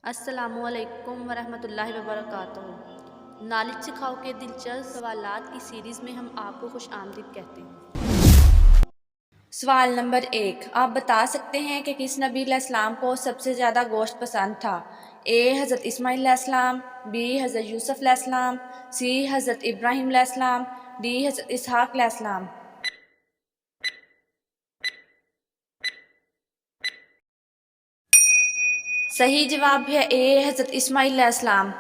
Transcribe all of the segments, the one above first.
السلام علیکم ورحمۃ اللہ وبرکاتہ۔ نالج سکھاؤ کے دلچسپ سوالات کی سیریز میں ہم آپ کو خوش آمدید کہتے ہیں۔ سوال نمبر 1، آپ بتا سکتے ہیں کہ کس نبی علیہ السلام کو سب سے زیادہ گوشت پسند تھا؟ اے حضرت اسماعیل علیہ السلام، بی حضرت یوسف علیہ السلام، سی حضرت ابراہیم علیہ السلام، ڈی حضرت اسحاق علیہ السلام۔ صحیح جواب ہے اے حضرت اسماعیل علیہ السلام۔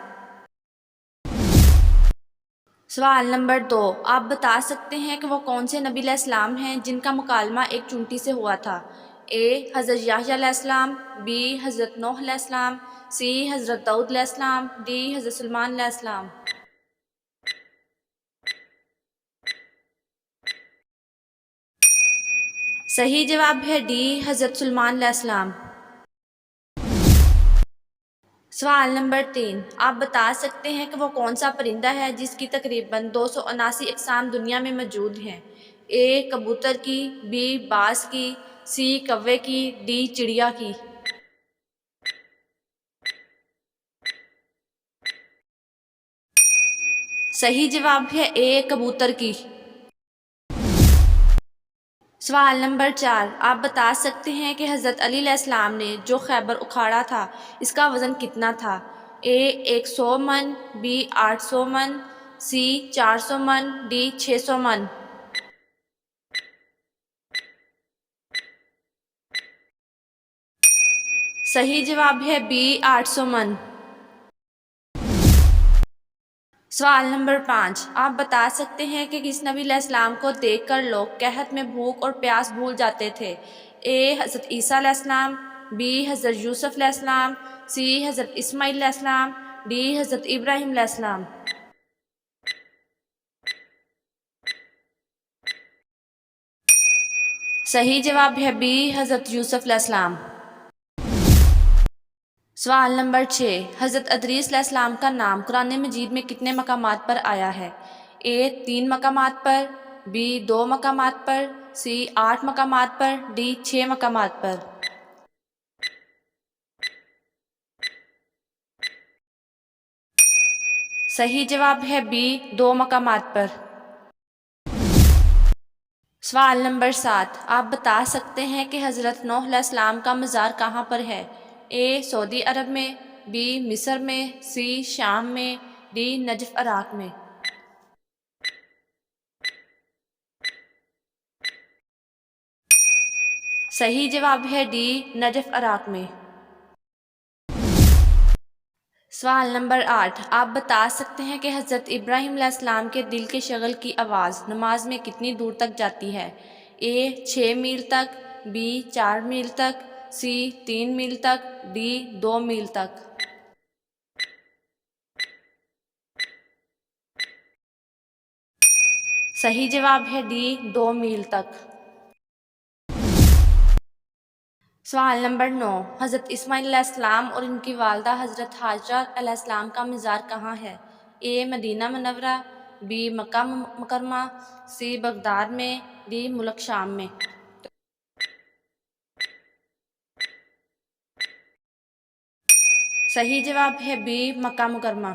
سوال نمبر 2، آپ بتا سکتے ہیں کہ وہ کون سے نبی علیہ السلام ہیں جن کا مکالمہ ایک چونٹی سے ہوا تھا؟ اے حضرت یحییٰ علیہ السلام، بی حضرت نوح علیہ السلام، سی حضرت داؤد علیہ السلام، ڈی حضرت سلیمان علیہ السلام۔ صحیح جواب ہے ڈی حضرت سلیمان علیہ السلام۔ سوال نمبر 3، آپ بتا سکتے ہیں کہ وہ کون سا پرندہ ہے جس کی تقریباً 279 اقسام دنیا میں موجود ہیں؟ اے کبوتر کی، بی باز کی، سی کوے کی، ڈی چڑیا کی۔ صحیح جواب ہے اے کبوتر کی۔ سوال نمبر 4، آپ بتا سکتے ہیں کہ حضرت علی علیہ السلام نے جو خیبر اکھاڑا تھا اس کا وزن کتنا تھا؟ اے 100 من، بی 800 من، سی 400 من، ڈی 600 من۔ صحیح جواب ہے بی 800 من۔ سوال نمبر 5، آپ بتا سکتے ہیں کہ کس نبی علیہ السلام کو دیکھ کر لوگ قحط میں بھوک اور پیاس بھول جاتے تھے؟ اے حضرت عیسیٰ علیہ السلام، بی حضرت یوسف علیہ السلام، سی حضرت اسماعیل علیہ السلام، ڈی حضرت ابراہیم علیہ السلام۔ صحیح جواب ہے بی حضرت یوسف علیہ السلام۔ سوال نمبر 6، حضرت ادریس علیہ السلام کا نام قرآن مجید میں کتنے مقامات پر آیا ہے؟ اے 3 مقامات پر، بی 2 مقامات پر، سی 8 مقامات پر، ڈی 6 مقامات پر۔ صحیح جواب ہے بی 2 مقامات پر۔ سوال نمبر 7، آپ بتا سکتے ہیں کہ حضرت نوح علیہ السلام کا مزار کہاں پر ہے؟ اے سعودی عرب میں، بی مصر میں، سی شام میں، ڈی نجف عراق میں۔ صحیح جواب ہے ڈی نجف عراق میں۔ سوال نمبر 8، آپ بتا سکتے ہیں کہ حضرت ابراہیم علیہ السلام کے دل کے شغل کی آواز نماز میں کتنی دور تک جاتی ہے؟ اے 6 میل تک، بی 4 میل تک، سی 3 میل تک، ڈی 2 میل تک۔ صحیح جواب ہے ڈی 2 میل تک۔ سوال نمبر 9، حضرت اسماعیل علیہ السلام اور ان کی والدہ حضرت ہاجرہ علیہ السلام کا مزار کہاں ہے؟ اے مدینہ منورہ، بی مکہ مکرمہ، سی بغداد میں، ڈی ملک شام میں۔ صحیح جواب ہے بی مکہ مکرمہ۔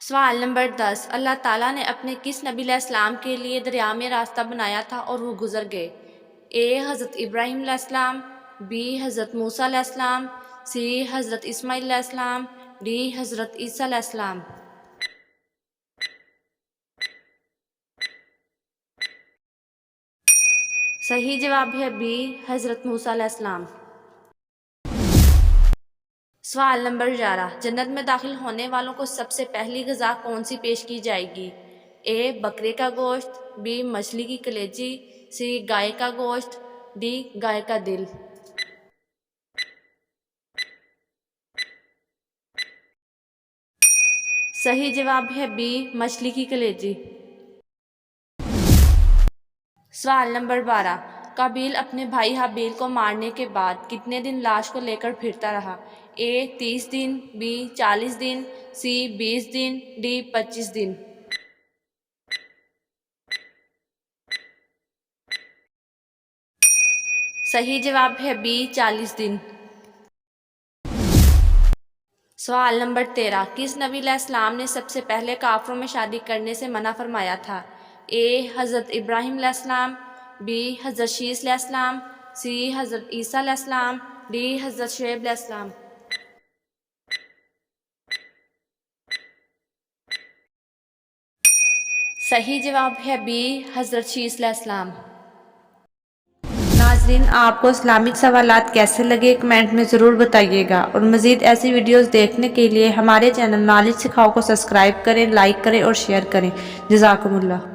سوال نمبر 10، اللہ تعالیٰ نے اپنے کس نبی علیہ السلام کے لیے دریا میں راستہ بنایا تھا اور وہ گزر گئے؟ اے حضرت ابراہیم علیہ السلام، بی حضرت موسیٰ علیہ السلام، سی حضرت اسماعیل علیہ السلام، ڈی حضرت عیسیٰ علیہ السلام۔ صحیح جواب ہے بی حضرت موسیٰ علیہ السلام۔ سوال نمبر 11، جنت میں داخل ہونے والوں کو سب سے پہلی غذا کون سی پیش کی جائے گی؟ اے بکرے کا گوشت، بی مچھلی کی کلیجی، سی گائے کا گوشت، ڈی گائے کا دل۔ صحیح جواب ہے بی مچھلی کی کلیجی۔ سوال نمبر 12، قابیل اپنے بھائی حابیل کو مارنے کے بعد کتنے دن لاش کو لے کر پھرتا رہا؟ اے 30 دن، بی 40 دن، سی 20 دن، ڈی 25 دن۔ صحیح جواب ہے بی 40 دن۔ سوال نمبر 13، کس نبی علیہ السلام نے سب سے پہلے کافروں میں شادی کرنے سے منع فرمایا تھا؟ اے حضرت ابراہیم علیہ السلام، بی حضرت شیس علیہ السلام، سی حضرت عیسیٰ علیہ السلام، ڈی حضرت شعیب علیہ السلام۔ صحیح جواب ہے بی حضرت شیس علیہ السلام۔ ناظرین، آپ کو اسلامک سوالات کیسے لگے کمنٹ میں ضرور بتائیے گا، اور مزید ایسی ویڈیوز دیکھنے کے لیے ہمارے چینل نالج سکھاؤ کو سبسکرائب کریں، لائک کریں اور شیئر کریں۔ جزاکم اللہ۔